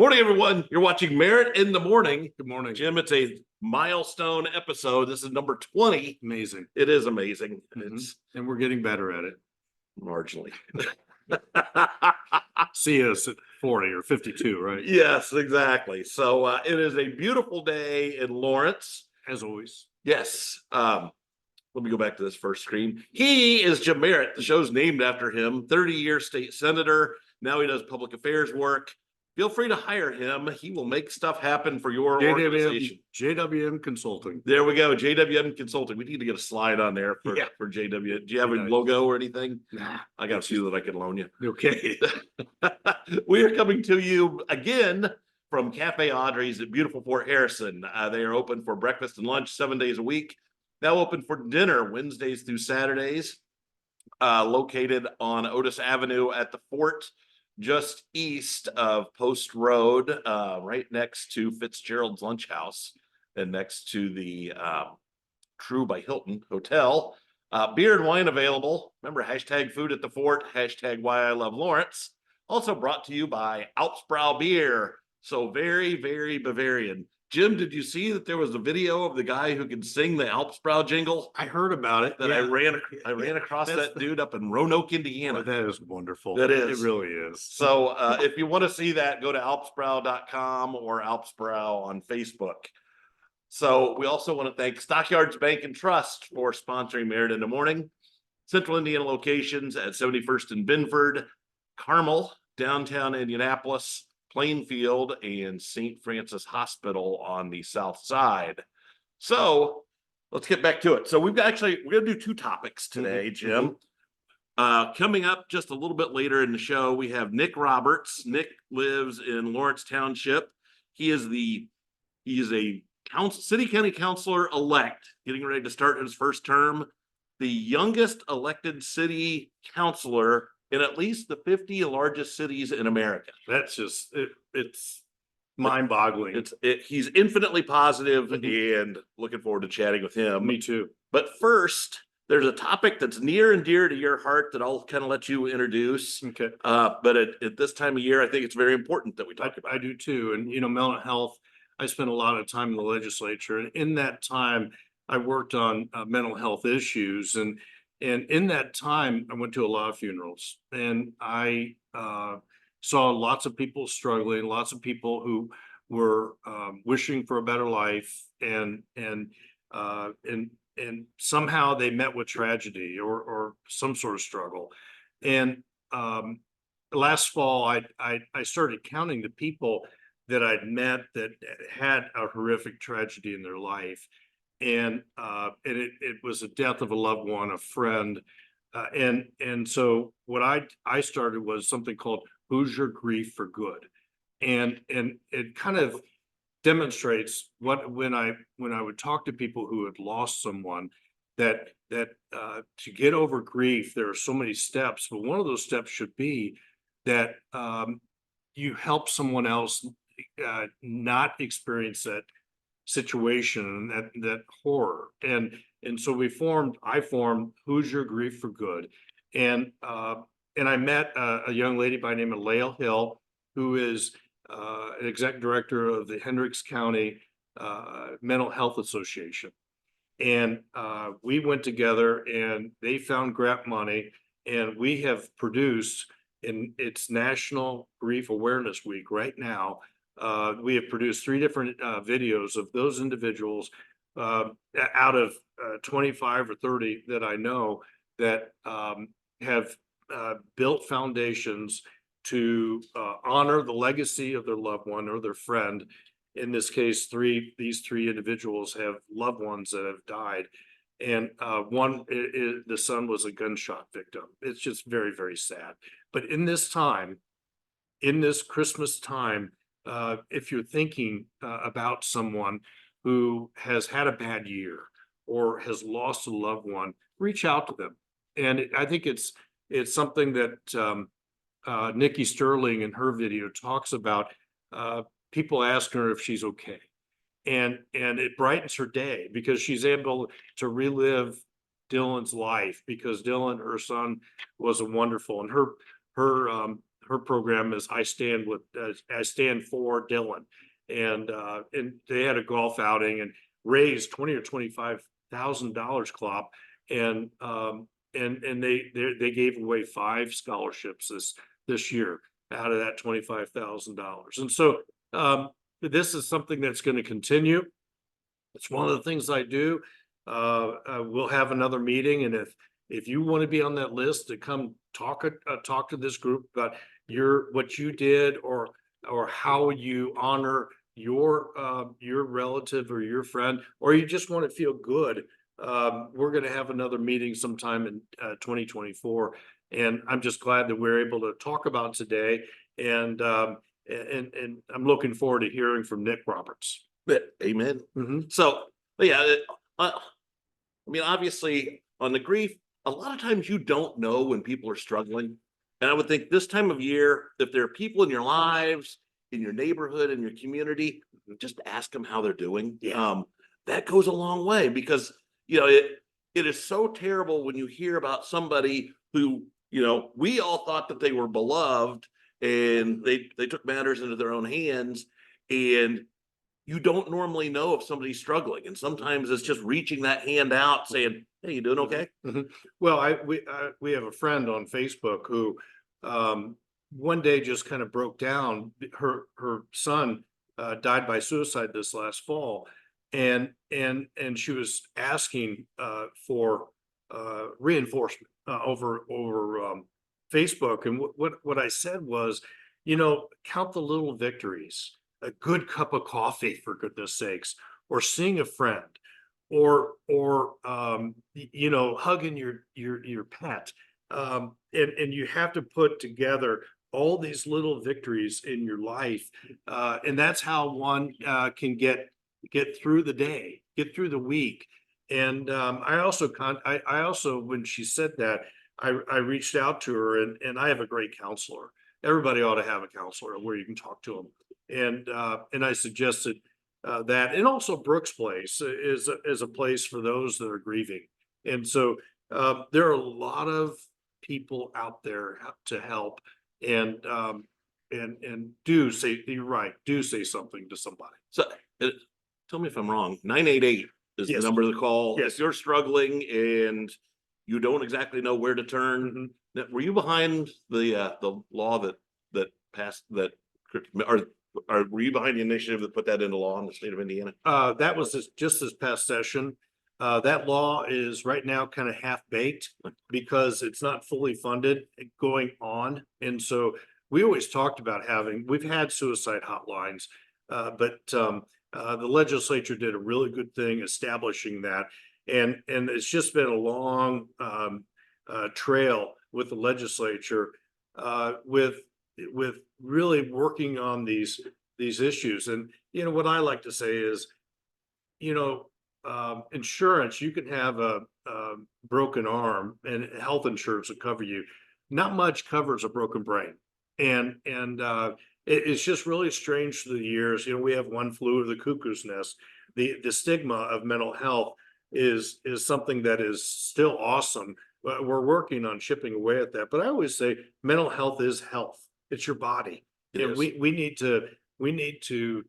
Morning, everyone. You're watching Merritt in the Morning. Good morning. Jim, it's a milestone episode. This is number 20. Amazing. It is amazing. It's And we're getting better at it. marginally. See us at 40 or 52, right? Yes, exactly. So it is a beautiful day in Lawrence. As always. Yes. Let me go back to this first screen. He is Jim Merritt. The show's named after him, 30-year state senator. Now he does public affairs work. Feel free to hire him. He will make stuff happen for your organization. JWM Consulting. There we go. JWM Consulting. We need to get a slide on there for JW. Do you have a logo or anything? Nah. I got a few that I can loan you. Okay. We are coming to you again from Cafe Audrey's at beautiful Fort Harrison. They are open for breakfast and lunch 7 days a week. Now open for dinner Wednesdays through Saturdays. Located on Otis Avenue at the Fort, just east of Post Road, right next to Fitzgerald's Lunch House and next to the True by Hilton Hotel. Beer and wine available. Remember, hashtag food at the Fort, hashtag why I love Lawrence. Also brought to you by Alpsbrau Beer. So very, very Bavarian. Jim, did you see that there was a video of the guy who can sing the Alpsbrau jingle? I heard about it. That I ran across that dude up in Roanoke, Indiana. Oh, that is wonderful. That is. It really is. So if you want to see that, go to alpsbrau.com or Alpsbrau on Facebook. So we also want to thank Stockyards Bank and Trust for sponsoring Merritt in the Morning. Central Indiana locations at 71st and Binford, Carmel, downtown Indianapolis, Plainfield, and St. Francis Hospital on the south side. So let's get back to it. So we're going to do two topics today, Jim. Coming up just a little bit later in the show, we have Nick Roberts. Nick lives in Lawrence Township. He is a city county councilor elect, getting ready to start his first term, the youngest elected city councilor in at least the 50 largest cities in America. That's just it's mind-boggling. He's infinitely positive and looking forward to chatting with him. Me too. But first, there's a topic that's near and dear to your heart that I'll kind of let you introduce. Okay. But at this time of year, I think it's very important that we talk about it. I do too. And mental health, I spent a lot of time in the legislature, and in that time I worked on mental health issues, and in that time I went to a lot of funerals, and I saw lots of people struggling, lots of people who were wishing for a better life, and somehow they met with tragedy or some sort of struggle. And last fall, I started counting the people that I'd met that had a horrific tragedy in their life. And it was the death of a loved one, a friend. And so what I started was something called Who's Your Grief for Good. And it kind of demonstrates when I would talk to people who had lost someone, that to get over grief, there are so many steps, but one of those steps should be that you help someone else not experience that situation, that horror. And so I formed Who's Your Grief for Good. And I met a young lady by the name of Lael Hill, who is an exec director of the Hendricks County Mental Health Association. And we went together, and they found grant money, and we have produced, in its National Grief Awareness Week right now, we have produced 3 different videos of those individuals out of 25 or 30 that I know that have built foundations to honor the legacy of their loved one or their friend. In this case, these three individuals have loved ones that have died. And the son was a gunshot victim. It's just very, very sad. But in this Christmas time, if you're thinking about someone who has had a bad year or has lost a loved one, reach out to them. And I think it's something that Nikki Sterling in her video talks about. People ask her if she's okay, and it brightens her day because she's able to relive Dylan's life, because Dylan, her son, was a wonderful, and her her program is I Stand for Dylan. And they had a golf outing and raised $20,000 or $25,000, Klopp. And they gave away 5 scholarships this year out of that $25,000. And so this is something that's going to continue. It's one of the things I do. We'll have another meeting, and if you want to be on that list to come talk to this group about what you did or how you honor your relative or your friend, or you just want to feel good, we're going to have another meeting sometime in 2024. And I'm just glad that we're able to talk about today. And I'm looking forward to hearing from Nick Roberts. Amen. Mm-hmm. So, yeah, I mean, obviously on the grief, a lot of times you don't know when people are struggling. And I would think this time of year, if there are people in your lives, in your neighborhood, in your community, just ask them how they're doing. Yeah. That goes a long way, because, you know, it is so terrible when you hear about somebody who, you know, we all thought that they were beloved and they took matters into their own hands, and you don't normally know if somebody's struggling. And sometimes it's just reaching that hand out saying, hey, you doing okay? Mm-hmm. Well, we have a friend on Facebook who one day just kind of broke down. Her son died by suicide this last fall, and she was asking for reinforcement over Facebook. And what I said was, you know, count the little victories. A good cup of coffee, for goodness sakes, or seeing a friend, or you know, hugging your pet. And you have to put together all these little victories in your life, and that's how one can get through the day, get through the week. And I also, when she said that, I reached out to her, and I have a great counselor. Everybody ought to have a counselor where you can talk to them. And I suggested that, and also Brooks Place is a place for those that are grieving. And so there are a lot of people out there to help, and do say, you're right, do say something to somebody. So tell me if I'm wrong. 988 is the Yes. number to call. Yes. If you're struggling and you don't exactly know where to turn. Mm-hmm. Were you behind the law that passed that, or were you behind the initiative that put that into law in the state of Indiana? That was just this past session. That law is right now kind of half baked because it's not fully funded going on. And so we always talked about we've had suicide hotlines, but the legislature did a really good thing establishing that. And it's just been a long trail with the legislature, with really working on these issues. And, you know, what I like to say is, you know, insurance, you can have a broken arm and health insurance will cover you. Not much covers a broken brain. And it's just really strange through the years. You know, we have one flew of the cuckoo's nest. The stigma of mental health is something that is still awesome. But we're working on chipping away at that. But I always say mental health is health. It's your body. And we need to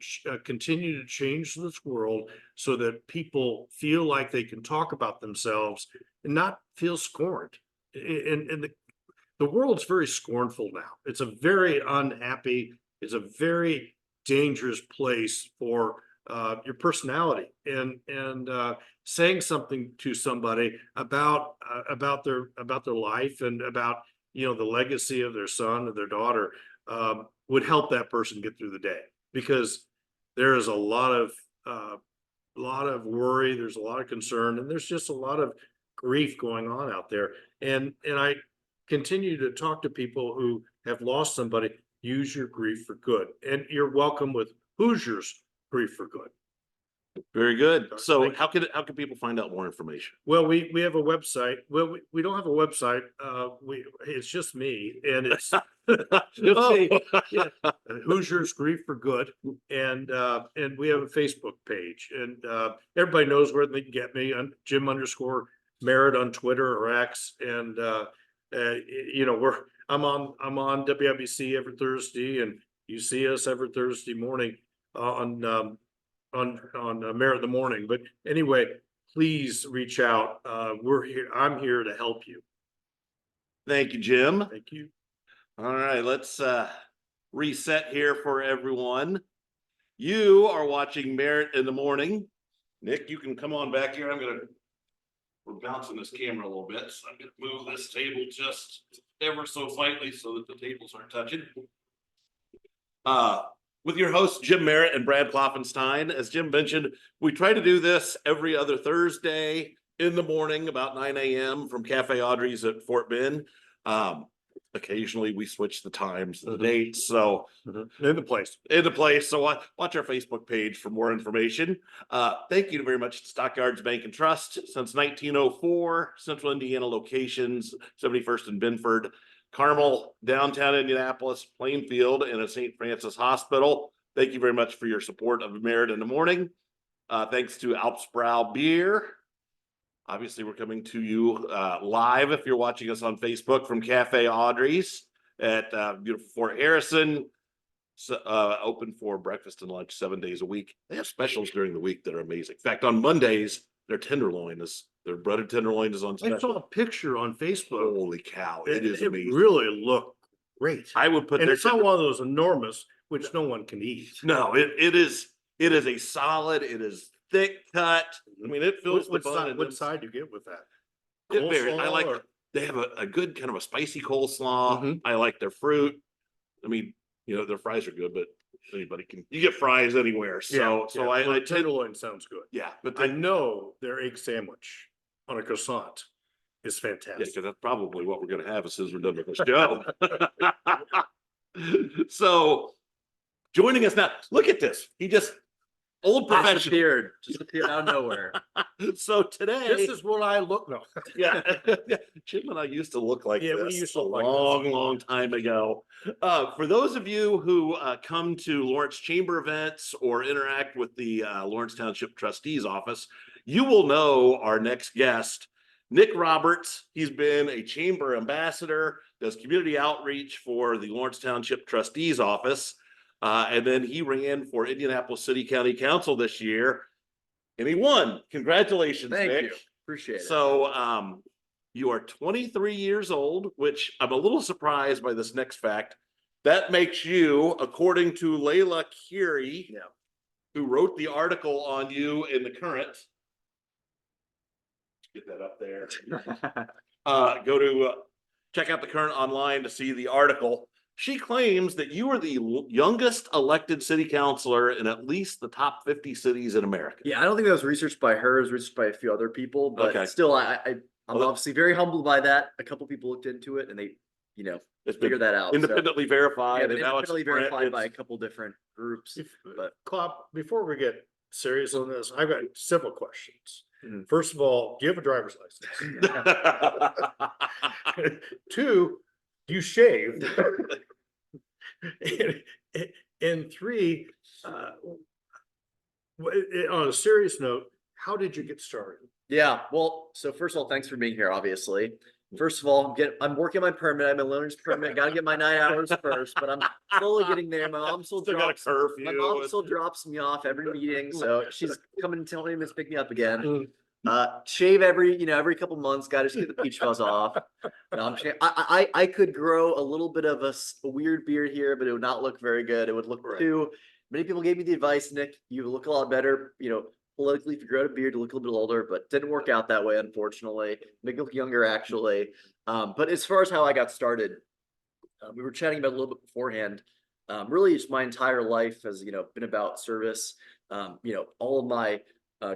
continue to change this world so that people feel like they can talk about themselves and not feel scorned. And the world's very scornful now. It's a very unhappy, it's a very dangerous place for your personality, and saying something to somebody about their life and about, you know, the legacy of their son or their daughter would help that person get through the day, because there is a lot of worry, there's a lot of concern, and there's just a lot of grief going on out there. And I continue to talk to people who have lost somebody. Use your grief for good, and you're welcome with Hoosiers Grief for Good. Very good. So how can people find out more information? Well, we have a website. Well, we don't have a website. It's just me, and it's just me. Yeah. Hoosiers Grief for Good, and we have a Facebook page, and everybody knows where they can get me on Jim _ Merritt on Twitter or X, and you know, I'm on WIBC every Thursday, and you see us every Thursday morning on Merritt in the Morning. But anyway, please reach out. We're here. I'm here to help you. Thank you, Jim. Thank you. All right, let's reset here for everyone. You are watching Merritt in the Morning. Nick, you can come on back here. We're bouncing this camera a little bit, so I'm gonna move this table just ever so slightly so that the tables aren't touching. With your hosts, Jim Merritt and Brad Klopfenstein. As Jim mentioned, we try to do this every other Thursday in the morning, about 9 a.m. from Cafe Audrey's at Fort Bend. Occasionally we switch the times, the dates, so In the place. So watch our Facebook page for more information. Thank you very much to Stockyards Bank and Trust. Since 1904, Central Indiana locations, 71st and Benford, Carmel, downtown Indianapolis, Plainfield, and a St. Francis Hospital. Thank you very much for your support of Merritt in the Morning. Thanks to Alpsbrow Beer. Obviously, we're coming to you live if you're watching us on Facebook from Cafe Audrey's at beautiful Fort Harrison. So, open for breakfast and lunch 7 days a week. They have specials during the week that are amazing. In fact, on Mondays, their breaded tenderloin is on I saw a special. picture on Facebook. Holy cow, it is amazing. Really looked great. I would put And their it's not one of those enormous, which no one can eat. No, it is a solid, it is thick cut. I mean, it fills the bun. What side do you get with that? It varies. I like Coleslaw or- they have a good kind of a spicy coleslaw. Mhm. I like their fruit. I mean, their fries are good, but you get fries anywhere. So Yeah, I well, tend, tenderloin sounds good. yeah, but I know their egg sandwich on a croissant is yeah, fantastic. because that's probably what we're going to have as soon as we're done with this show. So joining us now, look at this. Old professional. Just appeared out of nowhere. So today, This is what I look, no. yeah, Jim and I used to look like Yeah, we this used to a look like this. long time ago. For those of you who come to Lawrence Chamber events or interact with the Lawrence Township Trustees Office, you will know our next guest, Nick Roberts. He's been a chamber ambassador, does community outreach for the Lawrence Township Trustees Office. And then he ran for Indianapolis City County Council this year, and he won. Congratulations, Thank Nick. you. Appreciate it. So you are 23 years old, which I'm a little surprised by this next fact. That makes you, according to Layla Curie, Yeah. who wrote the article on you in the Current. Get that up there. Go to check out the Current online to see the article. She claims that you are the youngest elected city councilor in at least the top 50 cities in America. Yeah, I don't think that was researched by her. It was researched by a few other people, but Okay. still, I'm Well, obviously very humbled by that. A couple people looked into it and they, It's been figured that out. So, independently verified. yeah, and been now it's independently verified by a it's- couple different groups. But Klopp, before we get serious on this, I've got several questions. Mhm. First of all, do you have a driver's license? 2, do you shave? And 3, on a serious note, how did you get started? yeah, well, so first of all, thanks for being here, obviously. First of all, I'm working my permit. I'm a learner's permit. Got to get my 9 hours first, but I'm slowly getting there. My mom still Still got a drops. curfew. My mom still drops me off every meeting, so she's coming in 20 minutes to pick me up again. Shave every couple months. Got to just get the peach fuzz off. No, I'm I could grow a little bit of a weird beard here, but it would not look very good. It would look Right. too. Many people gave me the advice, Nick. You look a lot better. Politically, if you grow out a beard, you look a little bit older, but didn't work out that way, unfortunately. Make you look younger, actually. But as far as how I got started, we were chatting about a little bit beforehand. Really, just my entire life has, been about service. All of my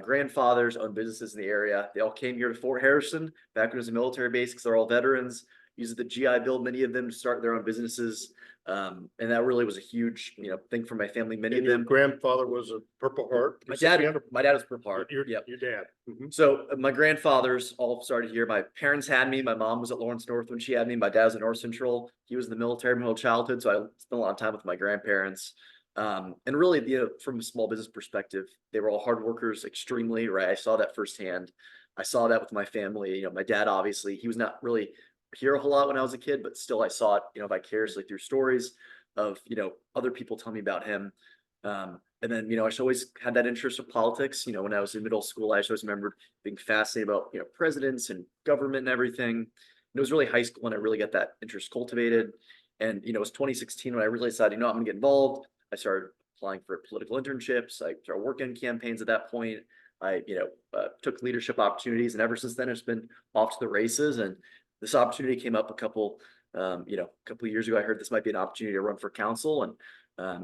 grandfathers owned businesses in the area. They all came here to Fort Harrison back when it was a military base because they're all veterans. Used the GI Bill, many of them to start their own businesses. And that really was a huge, thing for my family. Many And of your them. grandfather was a Purple Heart? My dad was Purple Heart. Your Yep. dad. Mhm. So my grandfathers all started here. My parents had me. My mom was at Lawrence North when she had me. My dad was at North Central. He was in the military my whole childhood, so I spent a lot of time with my grandparents. And really, from a small business perspective, they were all hard workers, extremely, right? I saw that firsthand. I saw that with my family. My dad, obviously, he was not really hear a whole lot when I was a kid, but still I saw it, vicariously through stories of, other people telling me about him. And then, I just always had that interest of politics. When I was in middle school, I just always remembered being fascinated about, presidents and government and everything. And it was really high school when I really got that interest cultivated. And, it was 2016 when I really decided, I'm gonna get involved. I started applying for political internships. I started working campaigns at that point. I, took leadership opportunities, and ever since then, it's been off to the races. And this opportunity came up a couple of years ago. I heard this might be an opportunity to run for council, and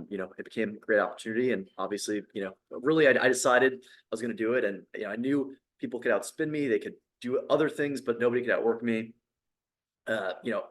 it became a great opportunity. And obviously, really, I decided I was going to do it. And I knew people could outspin me, they could do other things, but nobody could outwork me.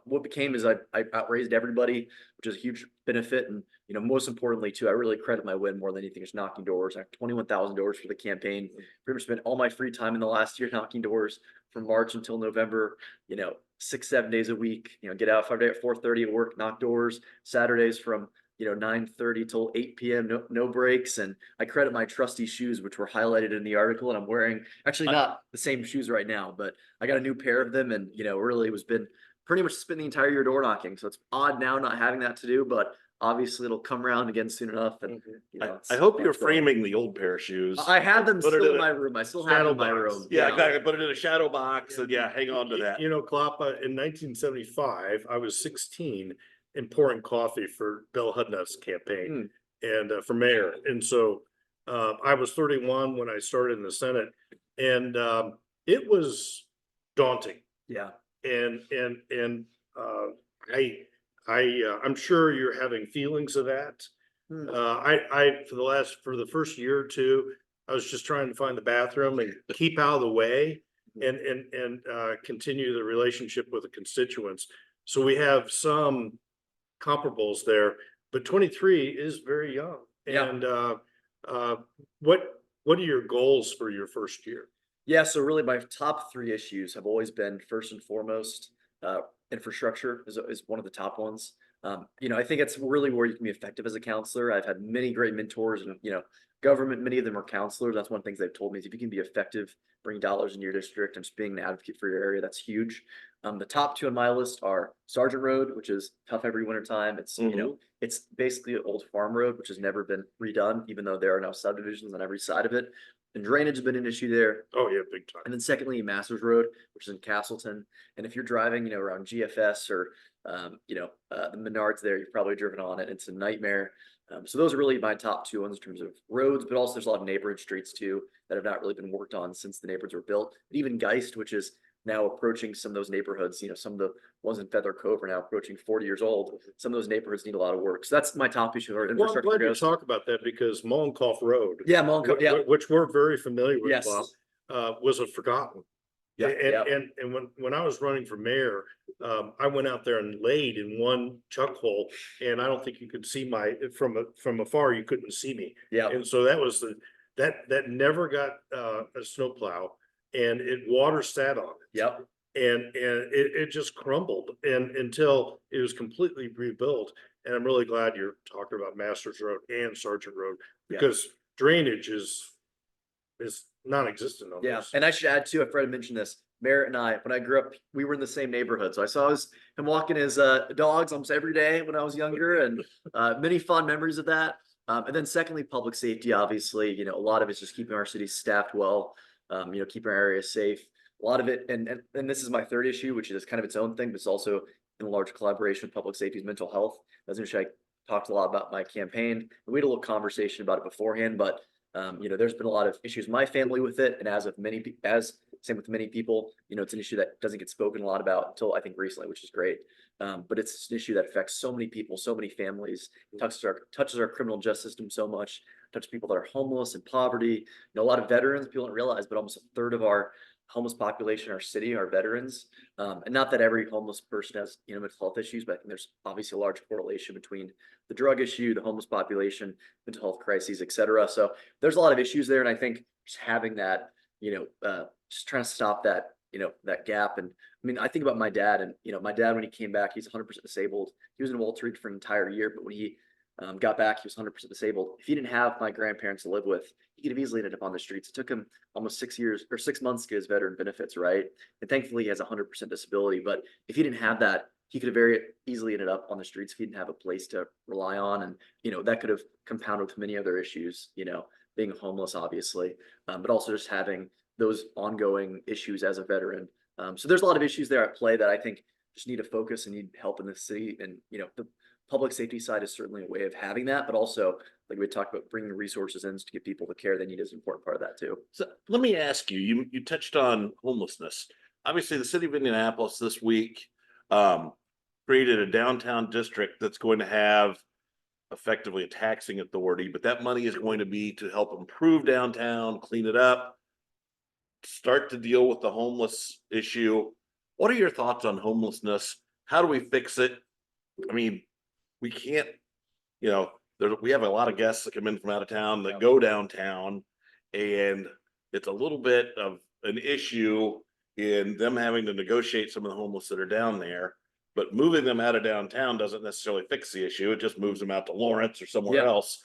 What became is I outraised everybody, which is a huge benefit. And, most importantly too, I really credit my win more than anything is knocking doors. I have 21,000 doors for the campaign. Pretty much spent all my free time in the last year knocking doors from March until November, 6-7 days a week, get out Friday at 4:30 at work, knock doors, Saturdays from 9:30 till 8 p.m. No breaks. And I credit my trusty shoes, which were highlighted in the article. And I'm wearing actually not the same shoes right now, but I got a new pair of them. And, really it was been pretty much spent the entire year door knocking. So it's odd now not having that to do, but obviously it'll come around again soon enough. And, I hope you're framing the old pair of shoes. I have them Put it still in in my room. I still have them in my Shadow box. room. Yeah, exactly. Put it in a shadow box and hang on to that. Klopp, in 1975, I was 16 and pouring coffee for Bill Hudnutt's campaign and for mayor. And so I was 31 when I started in the Senate, and it was daunting. Yeah. And I'm sure you're having feelings of that. For the first year or two, I was just trying to find the bathroom and keep out of the way and continue the relationship with the constituents. So we have some comparables there, but 23 is very young. Yeah. And what are your goals for your first year? Yeah, so really my top three issues have always been, first and foremost, infrastructure is one of the top ones. I think it's really where you can be effective as a counselor. I've had many great mentors and, government, many of them are counselors. That's one of the things they've told me is if you can be effective, bring dollars into your district and just being an advocate for your area, that's huge. The top two on my list are Sergeant Road, which is tough every winter time. It's, it's basically an old farm road, which has never been redone, even though there are now subdivisions on every side of it. And drainage has been an issue there. Oh yeah, big time. And then secondly, Masters Road, which is in Castleton. And if you're driving, around GFS or, the Menards there, you've probably driven on it. It's a nightmare. So those are really my top two ones in terms of roads, but also there's a lot of neighborhood streets too that have not really been worked on since the neighborhoods were built. And even Geist, which is now approaching some of those neighborhoods, some of the ones in Feather Cove are now approaching 40 years old. Some of those neighborhoods need a lot of work. So that's my top issue. Well, I'm glad you talk about that because Mollenkoff Road, which we're very familiar with, Yes. Bob, was forgotten. Yeah. And when I was running for mayor, I went out there and laid in one chuck hole, and I don't think you could see from afar, you couldn't see me. Yeah. And so that was that never got a snowplow, and water sat on it. Yep. And it just crumbled until it was completely rebuilt. And I'm really glad you're talking about Masters Road and Sergeant Road because drainage is non-existent on Yeah. those. And I should add too, I forgot to mention this. Merritt and I, when I grew up, we were in the same neighborhood. So I saw him walking his dogs almost every day when I was younger, and many fond memories of that. And then secondly, public safety, obviously, a lot of it's just keeping our city staffed well, keeping our areas safe. A lot of it, and this is my third issue, which is kind of its own thing, but it's also in a large collaboration with public safety is mental health. That's an issue I talked a lot about my campaign. And we had a little conversation about it beforehand, but there's been a lot of issues in my family with it, and same with many people, it's an issue that doesn't get spoken a lot about until I think recently, which is great. But it's an issue that affects so many people, so many families, touches our criminal justice system so much, touches people that are homeless and poverty. A lot of veterans, people don't realize, but almost a third of our homeless population in our city are veterans. And not that every homeless person has, mental health issues, but I think there's obviously a large correlation between the drug issue, the homeless population, mental health crises, et cetera. So there's a lot of issues there. And I think just having that, just trying to stop that, that gap. And I mean, I think about my dad, and, my dad, when he came back, he's 100% disabled. He was in Walter Reed for an entire year, but when he got back, he was 100% disabled. If he didn't have my grandparents to live with, he could have easily ended up on the streets. It took him almost 6 years or 6 months to get his veteran benefits, right? And thankfully he has 100% disability. But if he didn't have that, he could have very easily ended up on the streets if he didn't have a place to rely on. And, that could have compounded with many other issues, being homeless, obviously, but also just having those ongoing issues as a veteran. So there's a lot of issues there at play that I think just need to focus and need help in the city. And, the public safety side is certainly a way of having that, but also, like we talked about, bringing resources in to give people the care they need is an important part of that too. So let me ask you, you touched on homelessness. Obviously, the city of Indianapolis this week created a downtown district that's going to have effectively a taxing authority, but that money is going to be to help improve downtown, clean it up, start to deal with the homeless issue. What are your thoughts on homelessness? How do we fix it? I mean, we can't, we have a lot of guests that come in from out of town that go downtown, and it's a little bit of an issue in them having to negotiate some of the homeless that are down there. But moving them out of downtown doesn't necessarily fix the issue. It just moves them out to Lawrence or somewhere else.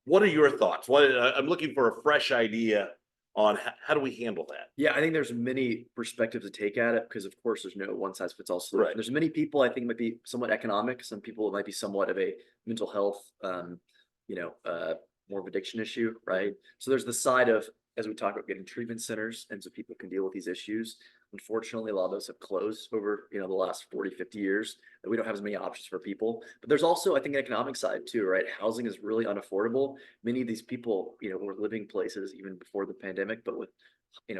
What are your thoughts? I'm looking for a fresh idea on how do we handle that? Yeah, I think there's many perspectives to take at it because, of course, there's no one size fits all solution. Right. There's many people I think it might be somewhat economic. Some people it might be somewhat of a mental health, more of addiction issue, right? So there's the side of, as we talk about, getting treatment centers and so people can deal with these issues. Unfortunately, a lot of those have closed over, the last 40, 50 years, that we don't have as many options for people. But there's also, I think, an economic side too, right? Housing is really unaffordable. Many of these people, were living places even before the pandemic, but with,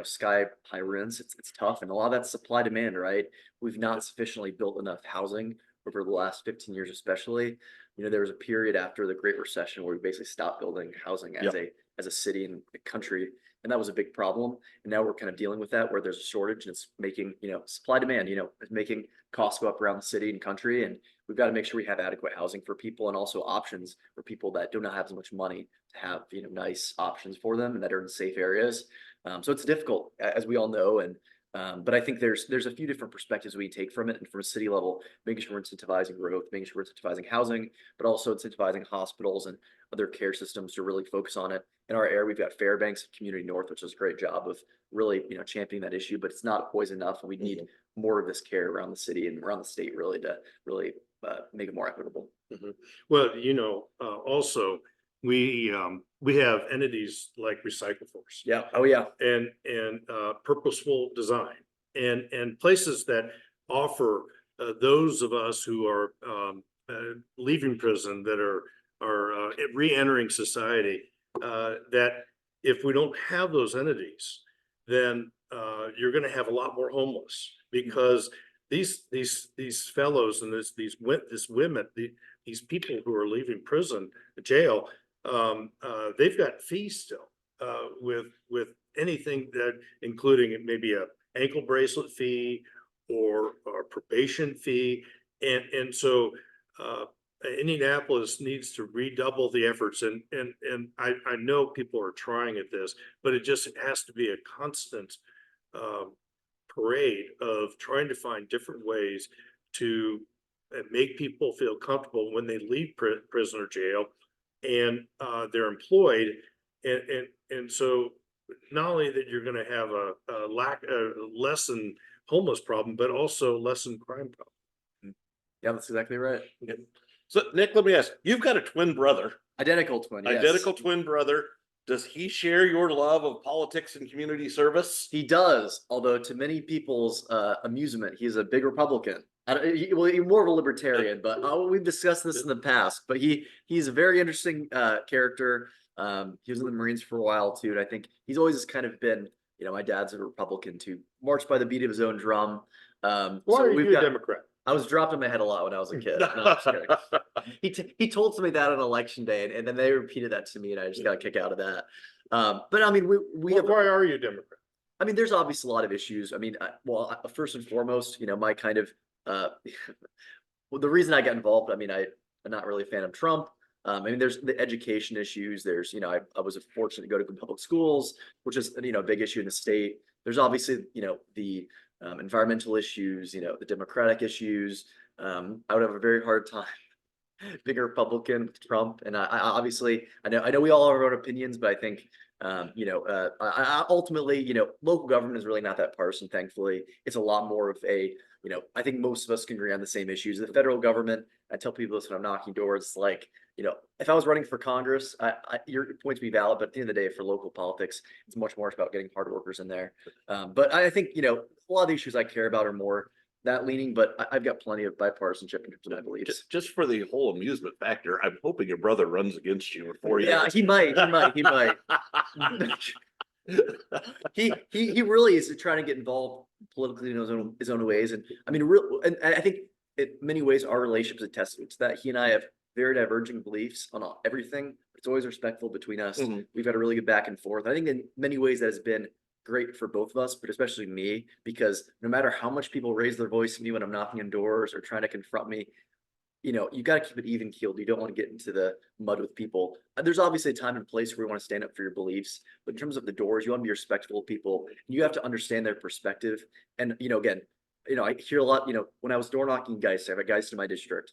sky high rents, it's tough. And a lot of that's supply demand, right? We've not sufficiently built enough housing over the last 15 years, especially. There was a period after the Great Recession where we basically stopped building housing as a city and a country. And that was a big problem. And now we're kind of dealing with that where there's a shortage and it's making, supply demand, it's making costs go up around the city and country. And we've got to make sure we have adequate housing for people and also options for people that do not have as much money to have, nice options for them and that are in safe areas. So it's difficult, as we all know. And but I think there's a few different perspectives we take from it, and from a city level, making sure we're incentivizing growth, making sure we're incentivizing housing, but also incentivizing hospitals and other care systems to really focus on it. In our area, we've got Fairbanks Community North, which does a great job of really, championing that issue, but it's not always enough, and we need more of this care around the city and around the state really to really make it more equitable. Well, also we have entities like Recycle Force. Yeah. Oh yeah. And purposeful design and places that offer those of us who are leaving prison that are re-entering society, that if we don't have those entities, then you're going to have a lot more homeless, because these fellows and these women, these people who are leaving prison, jail, they've got fees still with anything that, including maybe a ankle bracelet fee or probation fee, and so Indianapolis needs to redouble the efforts, and I know people are trying at this, but it just has to be a constant parade of trying to find different ways to make people feel comfortable when they leave prison or jail, and they're employed, and so not only that you're going to have a lessen homeless problem, but also lessen crime problem. Yeah, that's exactly right. So Nick, let me ask, you've got a twin brother. Identical twin. Yes. Identical twin brother. Does he share your love of politics and community service? He does, although to many people's amusement, he's a big Republican. He's more of a libertarian, but we've discussed this in the past. But he's a very interesting character. He was in the Marines for a while too, and I think he's always just kind of been, my dad's a Republican too, marched by the beat of his own drum. Why are you a Democrat? I was dropped in my head a lot when I was a kid. No, I'm just kidding. He told somebody that on election day, and then they repeated that to me, and I just got a kick out of that. But I mean, why are you a Democrat? I mean, there's obviously a lot of issues. I mean, first and foremost, my kind of well, the reason I got involved, I mean, I'm not really a fan of Trump. I mean, there's the education issues. There's, I was fortunate to go to good public schools, which is, a big issue in the state. There's obviously, the environmental issues, the democratic issues. I would have a very hard time big Republican with Trump, and I obviously I know we all have our own opinions, but I think ultimately, local government is really not that partisan. Thankfully, it's a lot more of a, I think most of us can agree on the same issues. The federal government, I tell people this when I'm knocking doors, like, if I was running for Congress, your points be valid, but at the end of the day, for local politics, it's much more about getting hard workers in there. But I think, a lot of the issues I care about are more that leaning, but I've got plenty of bipartisanship in terms of my beliefs. Just for the whole amusement factor, I'm hoping your brother runs against you before you. Yeah, he might. He really is trying to get involved politically in his own ways. And I mean, and I think in many ways our relationship is a testament to that. He and I have very diverging beliefs on everything. It's always respectful between us. We've had a really good back and forth. I think in many ways that has been great for both of us, but especially me, because no matter how much people raise their voice to me when I'm knocking on doors or trying to confront me, you got to keep it even keeled. You don't want to get into the mud with people. There's obviously a time and place where you want to stand up for your beliefs, but in terms of the doors, you want to be respectful of people. You have to understand their perspective. And, again, I hear a lot, when I was door knocking guys, I have guys in my district.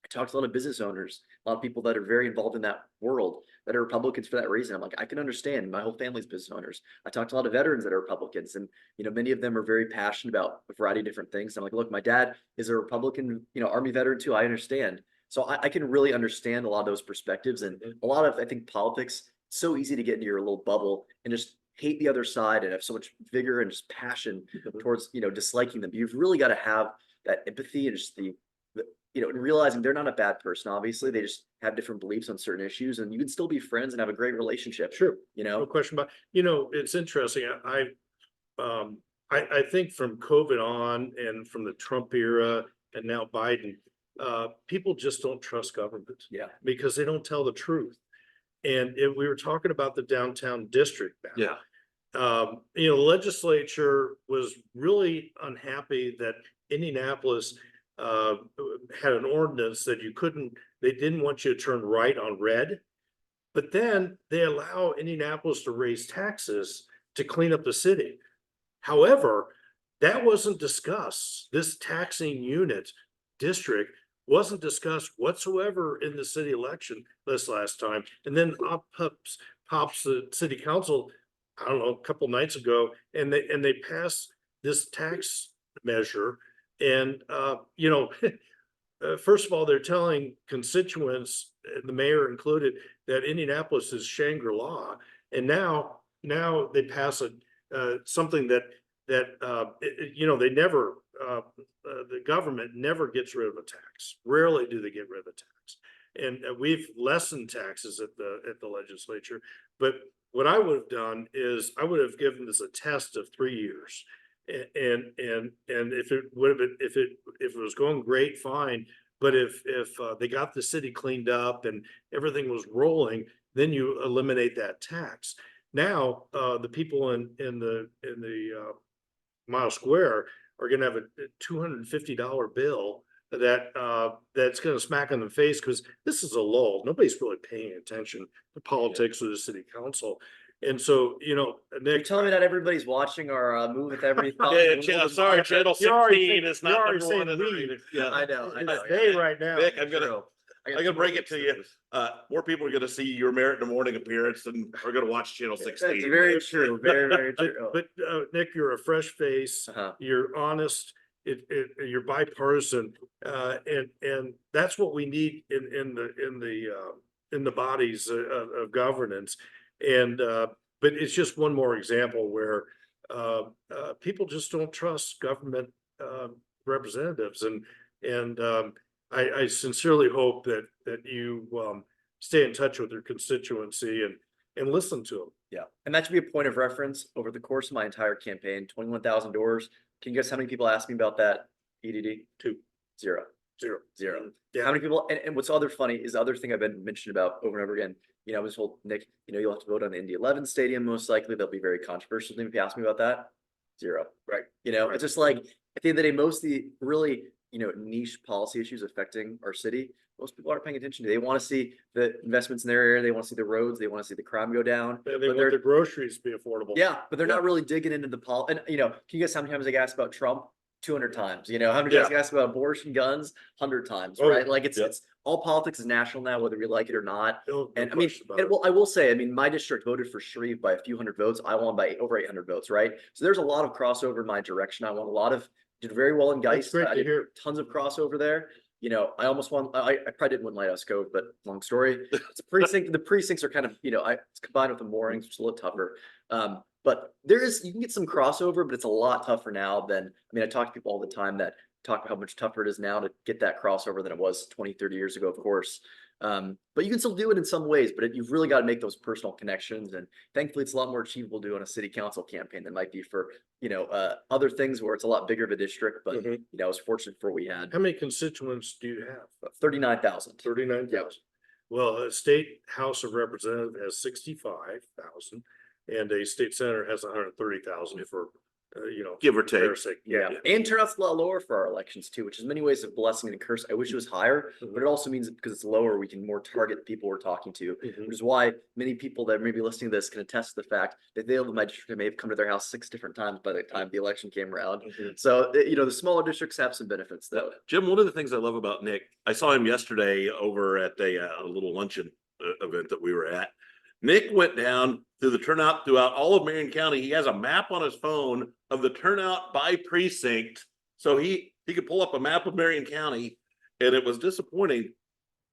I talked to a lot of business owners, a lot of people that are very involved in that world that are Republicans for that reason. I'm like, I can understand. My whole family's business owners. I talked to a lot of veterans that are Republicans, and many of them are very passionate about a variety of different things. I'm like, look, my dad is a Republican, Army veteran too. I understand. So I can really understand a lot of those perspectives, and a lot of, I think, politics. It's so easy to get into your little bubble and just hate the other side and have so much vigor and just passion towards disliking them. You've really got to have that empathy and just the and realizing they're not a bad person. Obviously, they just have different beliefs on certain issues, and you can still be friends and have a great relationship. Sure. No question about, it's interesting. I think from COVID on and from the Trump era and now Biden, people just don't trust government. Yeah. Because they don't tell the truth. And we were talking about the downtown district. Yeah. The legislature was really unhappy that Indianapolis had an ordinance that they didn't want you to turn right on red, but then they allow Indianapolis to raise taxes to clean up the city. However, that wasn't discussed. This taxing unit district wasn't discussed whatsoever in the city election this last time. And then pops the city council, I don't know, a couple nights ago, and they passed this tax measure. And, first of all, they're telling constituents, the mayor included, that Indianapolis is Shangri-La. And now they pass something that they never, the government never gets rid of a tax. Rarely do they get rid of a tax. And we've lessened taxes at the legislature. But what I would have done is I would have given this a test of 3 years. And if it would have been, if it was going great, fine. But if they got the city cleaned up and everything was rolling, then you eliminate that tax. Now, the people in the Mile Square are going to have a $250 bill that's going to smack in the face, because this is a lull. Nobody's really paying attention to politics or the city council. And so, You're Nick, telling me not everybody's watching our Move With Every Thought. Sorry, channel 16 is not number one. I know. Hey, right now, Nick, I'm gonna break it to you. More people are gonna see your Merritt in the Morning appearance than are gonna watch channel 16. That's very true. Very, very true. But Nick, you're a fresh face. You're honest. You're bipartisan, and that's what we need in the bodies of governance. And but it's just one more example where people just don't trust government representatives, and I sincerely hope that you stay in touch with your constituency and listen to them. Yeah, and that should be a point of reference over the course of my entire campaign. 21,000 doors. Can you guess how many people asked me about that? EDD? 2. 0. 0. 0. Yeah. How many people? And what's other funny is the other thing I've been mentioned about over and over again. I was told, Nick, you'll have to vote on the Indy 11 stadium. Most likely, they'll be very controversial. If you ask me about that, 0. Right. It's just like at the end of the day, most of the really niche policy issues affecting our city, most people aren't paying attention to. They want to see the investments in their area. They want to see the roads. They want to see the crime go down. They want the groceries to be affordable. Yeah, but they're not really digging into the And can you guess how many times I get asked about Trump? 200 times. You know, how many times you ask about abortion, guns? 100 times, Oh, right? Like it's yeah. it's all politics is national now, whether we like it or not. No And I mean, question about it. well, I will say, I mean, my district voted for Shreve by a few hundred votes. I won by over 800 votes, right? So there's a lot of crossover in my direction. I won a lot of, did very well in That's Geist. great I to did hear. tons of crossover there. You know, I almost won. I probably didn't win Lighthouse Cove, but long story. It's a precinct. The precincts are kind of, you know, it's combined with the moorings, which is a little tougher. But you can get some crossover, but it's a lot tougher now than, I mean, I talk to people all the time that talk about how much tougher it is now to get that crossover than it was 20, 30 years ago, of course. But you can still do it in some ways, but you've really got to make those personal connections. And thankfully, it's a lot more achievable to do on a city council campaign than might be for, you know, other things where it's a lot bigger of a district. But, Mhm. you know, I was fortunate for what we had. How many constituents do you have? 39,000. 39,000. Well, a state House of Representatives has 65,000 and a state senator has 130,000 for, you know. Give or take. fair sake. Yeah, and turnout's a lot lower for our elections too, which is in many ways a blessing and a curse. I wish it was higher, but it also means that because it's lower, we can more target the people we're talking to, Mhm. which is why many people that may be listening to this can attest to the fact that they live in my district and may have come to their house 6 different times by the time the election came around. Mhm. So, you know, the smaller districts have some benefits though. Jim, one of the things I love about Nick, I saw him yesterday over at a little luncheon event that we were at. Nick went down through the turnout throughout all of Marion County. He has a map on his phone of the turnout by precinct. So he could pull up a map of Marion County, and it was disappointing.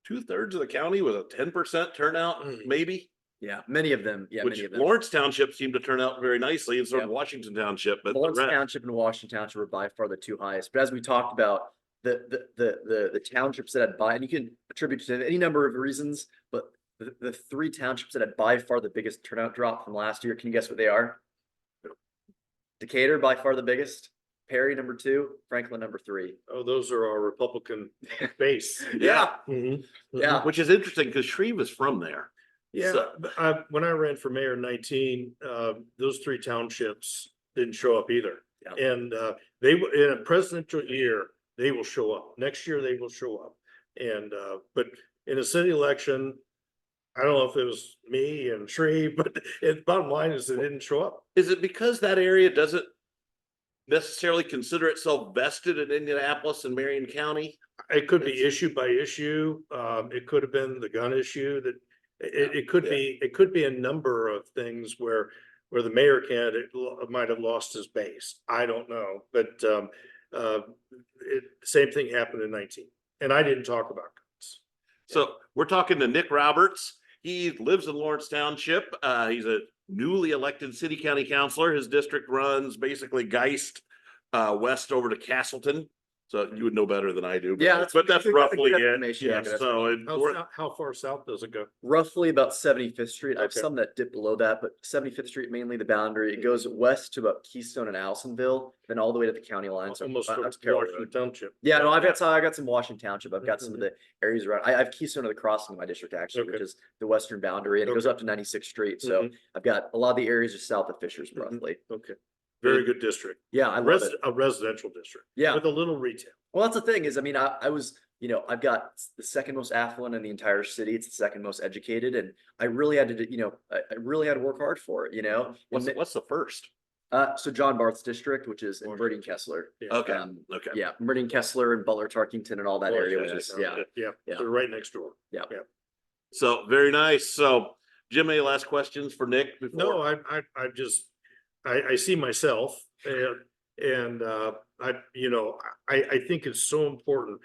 2/3 of the county was a 10% turnout, maybe. Yeah, many of them. Yeah, Which many of them. Lawrence Township seemed to turn out very nicely, and so did Yep. Washington Township. But the Lawrence rest- Township and Washington Township are by far the 2 highest. But as we talked about, the townships that had and you can attribute to any number of reasons, but the 3 townships that had by far the biggest turnout drop from last year, can you guess what they are? Decatur by far the biggest, Perry number 2, Franklin number 3. Oh, those are our Republican base. Yeah, Mhm. yeah. which is interesting because Shreve is from there. Yeah, So- but when I ran for mayor in 19, those 3 townships didn't show up either. Yeah. And in a presidential year, they will show up. Next year, they will show up. And but in a city election, I don't know if it was me and Shreve, but bottom line is they didn't show up. Is it because that area doesn't necessarily consider itself vested in Indianapolis and Marion County? It could be issue by issue. It could have been the gun issue that it could be, it could be a number of things where the mayor candidate might have lost his base. I don't know, but same thing happened in 19, and I didn't talk about guns. So we're talking to Nick Roberts. He lives in Lawrence Township. He's a newly elected city county councilor. His district runs basically Geist west over to Castleton. So you would know better than I do. Yeah, but that's good roughly it. information. Yeah, Yeah, so How far south does it go? roughly about 75th Street. I have Okay. some that dip below that, but 75th Street mainly the boundary. It goes west to about Keystone and Allisonville, then all the way to the county line. So Almost that's to Carroll Washington Road. Township. Yeah, no, I got some Washington Township. I've got some of the areas around. I have Keystone of the Crossing in my district actually, which Okay. is the western boundary, and it goes Okay. up to 96th Street. So I've got a lot of the areas just south of Fishers, Mhm. roughly. Okay, very good district. Yeah, I love it. A residential district. Yeah. With a little retail. Well, that's the thing is, I mean, I was, you know, I've got the second most affluent in the entire city. It's the second most educated, and I really had to, you know, I really had to work hard for it, you know. what's the first? So John Barth's district, which is in Meridian Kessler. Yeah. Okay. Okay. Yeah, Meridian Kessler and Butler, Tarkington, and all that area, which is Yeah, Yeah. so right next door. So very nice. So Jim, any last questions for Nick? Before? No, I just, I see myself and I think it's so important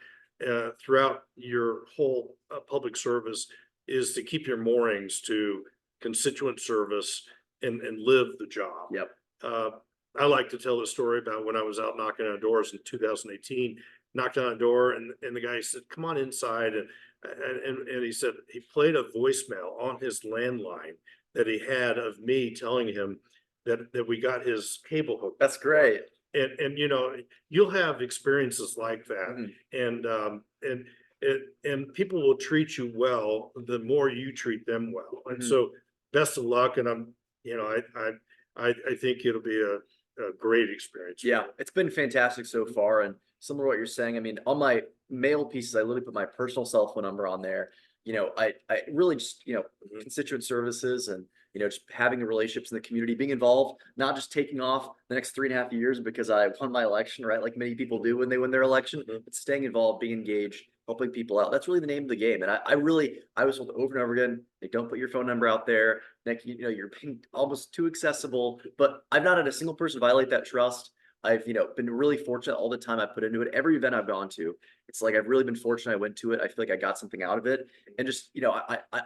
throughout your whole public service is to keep your moorings to constituent service and live the job. Yep. I like to tell the story about when I was out knocking on doors in 2018, knocked on a door and the guy said, "Come on inside." And he said he played a voicemail on his landline that he had of me telling him that we got his cable hooked. That's great. And you know, you'll have experiences like that. Mhm. And people will treat you well the more you treat them well. And Mhm. so best of luck. And I think it'll be a great experience. for Yeah, you. it's been fantastic so far. And similar to what you're saying, I mean, on my mail pieces, I literally put my personal cell phone number on there. You know, I really just, you know, Mhm. constituent services and, just having the relationships in the community, being involved, not just taking off the next 3.5 years because I won my election, right? Like many people do when they win their election, but staying involved, being engaged, helping people out. That's really the name of the game. And I was told over and over again, they don't put your phone number out there. Nick, you're being almost too accessible, but I've not had a single person violate that trust. I've, been really fortunate all the time I put into it. Every event I've gone to, it's like, I've really been fortunate I went to it. I feel like I got something out of it. And just,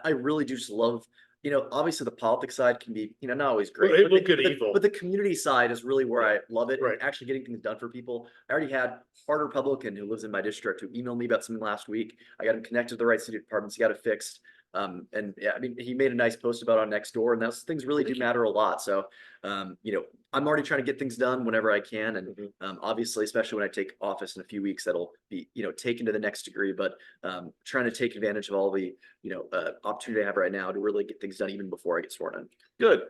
I really do just love, obviously the politics side can be, not always great. Well, it but look good evil. But the community side is really where I love it. Right. And actually getting things done for people. I already had Hard Republican who lives in my district who emailed me about something last week. I got him connected to the right city departments. He got it fixed. And yeah, I mean, he made a nice post about it on Nextdoor, and those things really do matter a lot. So, I'm already trying to get things done whenever I can. And, obviously, especially when I take office in a few weeks, that'll be, taken to the next degree, but, trying to take advantage of all the, opportunity I have right now to really get things done even before I get sworn in. Good.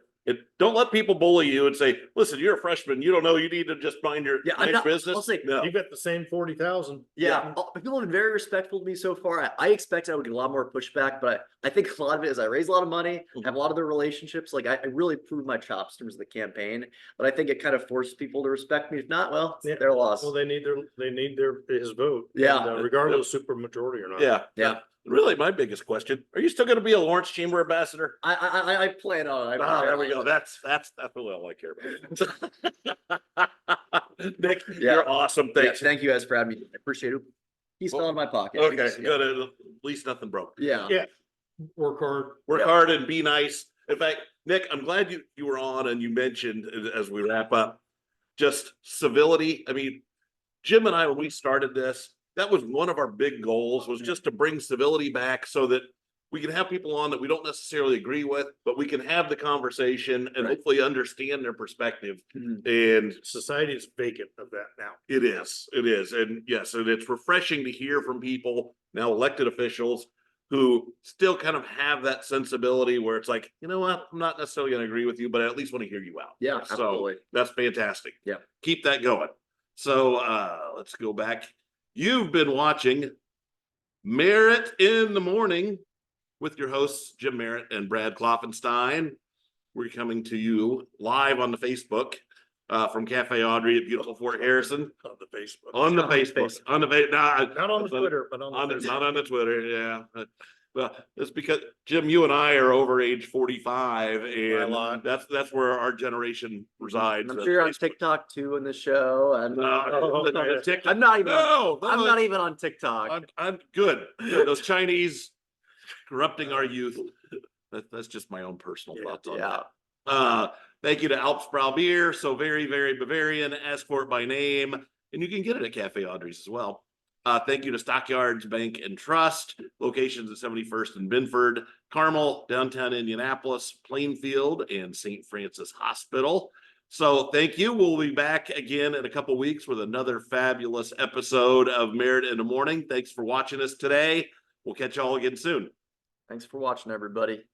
Don't let people bully you and say, listen, you're a freshman. You don't know. You need to just mind your Yeah, I'm not- business. I'll say- No. You got the same 40,000. Yeah, people have been very respectful to me so far. I expected I would get a lot more pushback, but I think a lot of it is I raise a lot of money, have a lot of the relationships. Like I really proved my chops in terms of the campaign, but I think it kind of forced people to respect me. If not, well, it's Yeah. their loss. Well, they need his vote. Yeah. And, regardless of super majority or not. Yeah. Yeah. Really, my biggest question, are you still going to be a Lawrence Chamber ambassador? I plan on it. There we go. That's really all I care about. Nick, you're awesome. Yeah, Thanks. thank you guys for having me. I appreciate it. He's still in my pocket. Okay, Yeah. good. At least nothing broke. Yeah. Yeah. Work hard. Work Yeah. hard and be nice. In fact, Nick, I'm glad you were on and you mentioned as we wrap up, just civility. I mean, Jim and I, when we started this, that was one of our big goals, was just to bring civility back so that we can have people on that we don't necessarily agree with, but we can have the conversation and Right. hopefully understand their perspective. Mhm. And Society is vacant of that now. it is. And yes, and it's refreshing to hear from people, now elected officials, who still kind of have that sensibility where it's like, you know what, I'm not necessarily going to agree with you, but I at least want to hear you out. Yeah, So absolutely. that's fantastic. Yeah. Keep that going. So let's go back. You've been watching Merritt in the Morning with your hosts, Jim Merritt and Brad Klopfenstein. We're coming to you live on the Facebook from Cafe Audrey at beautiful Fort Harrison. On the Facebook. On the Facebook. On the Not on the Twitter, but on the Facebook. not on the Twitter, yeah. Well, it's because Jim, you and I are over age 45, and that's where our generation resides. I'm sure you're on TikTok too in the show. And TikTok. I'm not even. No, I'm not even on TikTok. I'm good. Those Chinese corrupting our youth. That's just my own personal thoughts on that. Thank you to Alps Brow Beer, so very, very Bavarian. Ask for it by name, and you can get it at Cafe Audrey's as well. Thank you to Stockyards Bank and Trust, locations at 71st and Binford, Carmel, downtown Indianapolis, Plainfield, and St. Francis Hospital. So thank you. We'll be back again in a couple weeks with another fabulous episode of Merritt in the Morning. Thanks for watching us today. We'll catch y'all again soon. Thanks for watching, everybody.